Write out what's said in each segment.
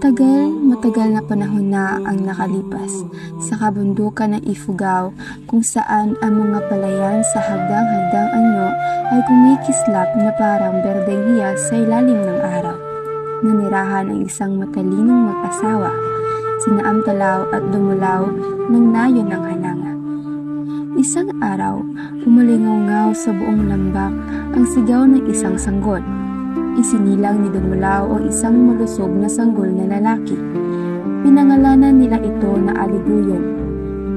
Matagal na panahon na ang nakalipas sa kabundukan ng Ifugao, kung saan ang mga palayan sa hagdang-hagdang anyo ay kumikislap na parang berdeng hiyas sa ilalim ng araw. Nanirahan ang isang matalinong mag-asawa, sina Amtalaw at Dumulaw ng nayon ng Hananga. Isang araw, umalingaw-ngaw sa buong lambak ang sigaw ng isang sanggol. Isinilang ni Dumulaw o isang malusog na sanggol na lalaki. Pinangalanan nila ito na Aliguyon.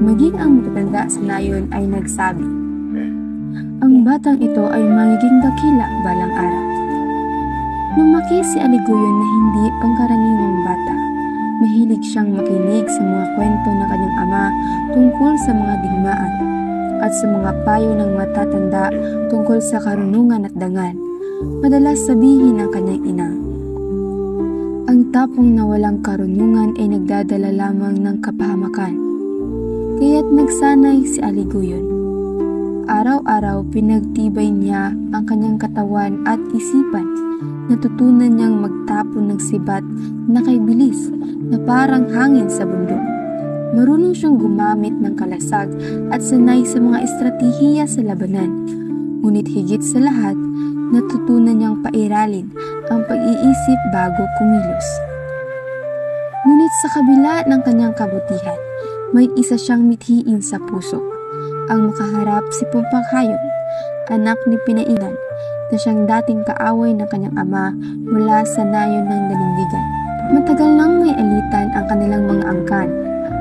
Maging ang matatanda sa nayon ay nagsabi, ang batang ito ay magiging dakila balang araw. Lumaki si Aliguyon na hindi pangkaraniwang bata. Mahilig siyang makinig sa mga kwento ng kanyang ama tungkol sa mga digmaan at sa mga payo ng matatanda tungkol sa karunungan at dangal. Madalas sabihin ng kanyang ina, ang tapong na walang karunungan ay nagdadala lamang ng kapahamakan. Kaya't nagsanay si Aliguyon. Araw-araw pinagtibay niya ang kanyang katawan at isipan. Natutunan niyang magtapon ng sibat na kay bilis na parang hangin sa bundok. Marunong siyang gumamit ng kalasag at sanay sa mga estratehiya sa labanan. Ngunit higit sa lahat, natutunan niyang pairalin ang pag-iisip bago kumilos. Ngunit sa kabila ng kanyang kabutihan, may isa siyang mithiin sa puso. Ang makaharap si Pumpakhayon, anak ni Pinairan, na siyang dating kaaway ng kanyang ama mula sa nayon ng dalindigan. Matagal nang may alitan ang kanilang mga angkan.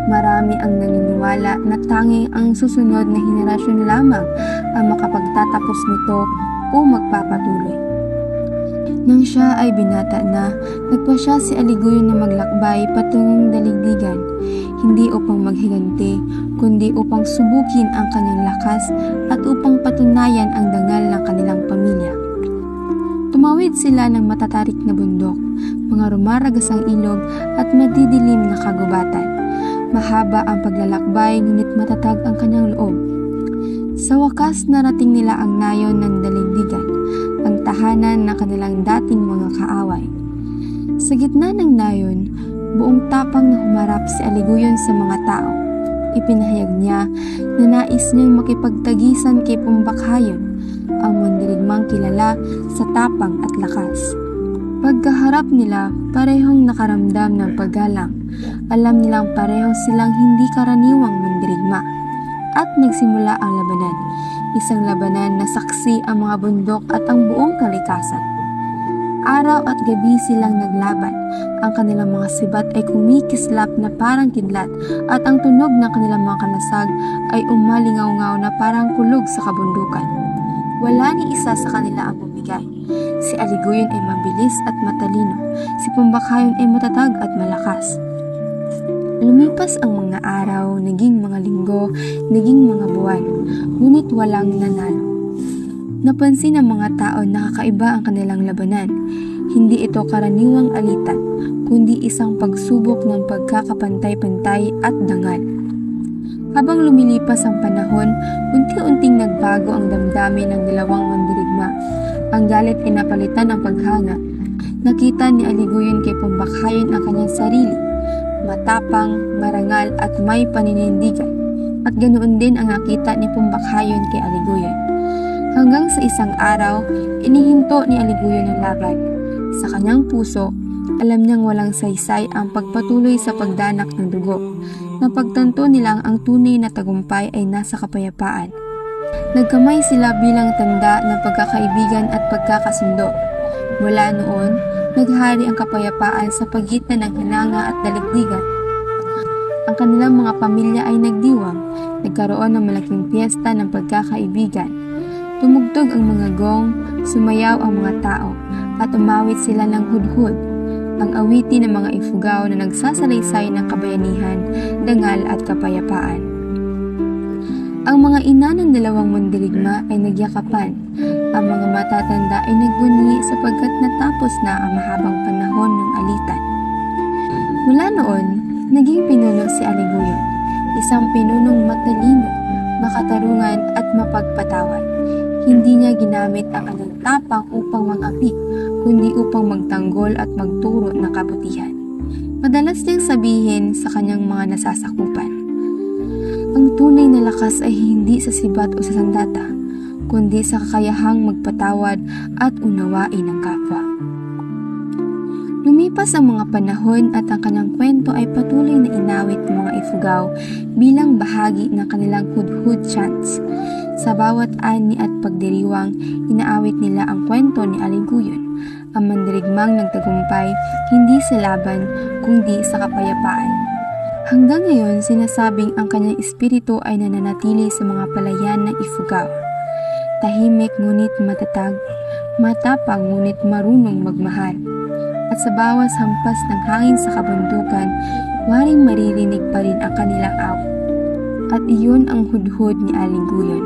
Marami ang naniniwala na tanging ang susunod na henerasyon lamang ang makapagtatapos nito o magpapatuloy. Nang siya ay binata na, nagpasya si Aliguyon na maglakbay patungong daligdigan, hindi upang maghiganti, kundi upang subukin ang kanyang lakas at upang patunayan ang dangal ng kanilang pamilya. Tumawid sila ng matatarik na bundok, mga rumaragasang ilog at madidilim na kagubatan. Mahaba ang paglalakbay, ngunit matatag ang kanyang loob. Sa wakas, narating nila ang nayon ng daligdigan, ang tahanan ng kanilang dating mga kaaway. Sa gitna ng nayon, buong tapang na humarap si Aliguyon sa mga tao. Ipinahayag niya na nais niyang makipagtagisan kay Pumbakhayon, ang mandirigmang kilala sa tapang at lakas. Pagkaharap nila, parehong nakaramdam ng paggalang. Alam nilang pareho silang hindi karaniwang mandirigma. At nagsimula ang labanan. Isang labanan na saksi ang mga bundok at ang buong kalikasan. Araw at gabi silang naglaban. Ang kanilang mga sibat ay kumikislap na parang kidlat at ang tunog ng kanilang mga kalasag ay umalingaw-ngaw na parang kulog sa kabundukan. Wala ni isa sa kanila ang bumigay. Si Aliguyon ay mabilis at matalino. Si Pumbakhayon ay matatag at malakas. Lumipas ang mga araw, naging mga linggo, naging mga buwan, ngunit walang nanalo. Napansin ng mga tao na kakaiba ang kanilang labanan. Hindi ito karaniwang alitan, kundi isang pagsubok ng pagkakapantay-pantay at dangal. Habang lumilipas ang panahon, unti-unting nagbago ang damdamin ng dalawang mandirigma. Ang galit ay napalitan ng paghanga. Nakita ni Aliguyon kay Pumbakhayon ang kanyang sarili, matapang, marangal at may paninindigan, at ganoon din ang nakita ni Pumbakhayon kay Aliguyon. Hanggang sa isang araw, inihinto ni Aliguyon ang laban. Sa kanyang puso, alam niyang walang saysay ang pagpatuloy sa pagdanak ng dugo. Napagtanto nilang ang tunay na tagumpay ay nasa kapayapaan. Nagkamay sila bilang tanda ng pagkakaibigan at pagkakasundo. Mula noon, naghari ang kapayapaan sa pagitan ng Hananga at daligdigan. Ang kanilang mga pamilya ay nagdiwang, nagkaroon ng malaking piyesta ng pagkakaibigan. Tumugtog ang mga gong, sumayaw ang mga tao, at umawit sila ng hudhud, ang awitin ng mga Ifugao na nagsasalaysay ng kabayanihan, dangal at kapayapaan. Ang mga ina ng dalawang mandirigma ay nagyakapan. Ang mga matatanda ay nagbunyi sapagkat natapos na ang mahabang panahon ng alitan. Mula noon, naging pinuno si Aliguyon, isang pinunong matalino, makatarungan at mapagpatawad. Hindi niya ginamit ang kanyang tapang upang mag-api, kundi upang magtanggol at magturo ng kabutihan. Madalas niyang sabihin sa kanyang mga nasasakupan, ang tunay na lakas ay hindi sa sibat o sa sandata, kundi sa kakayahang magpatawad at unawain ang kapwa. Lumipas ang mga panahon at ang kanyang kwento ay patuloy na inawit ng mga Ifugao bilang bahagi ng kanilang hudhud chants. Sa bawat ani at pagdiriwang, inaawit nila ang kwento ni Aling Guyon, ang mandirigmang nagtagumpay hindi sa laban kundi sa kapayapaan. Hanggang ngayon, sinasabing ang kanyang espiritu ay nananatili sa mga palayan ng Ifugao. Tahimik ngunit matatag, matapang ngunit marunong magmahal. At sa bawat hampas ng hangin sa kabundukan, waring maririnig pa rin ang kanilang awit. At iyon ang hudhud ni Aling Guyon,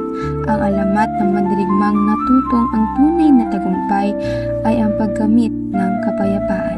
ang alamat ng mandirigmang natutong ang tunay na tagumpay ay ang pagkamit ng kapayapaan.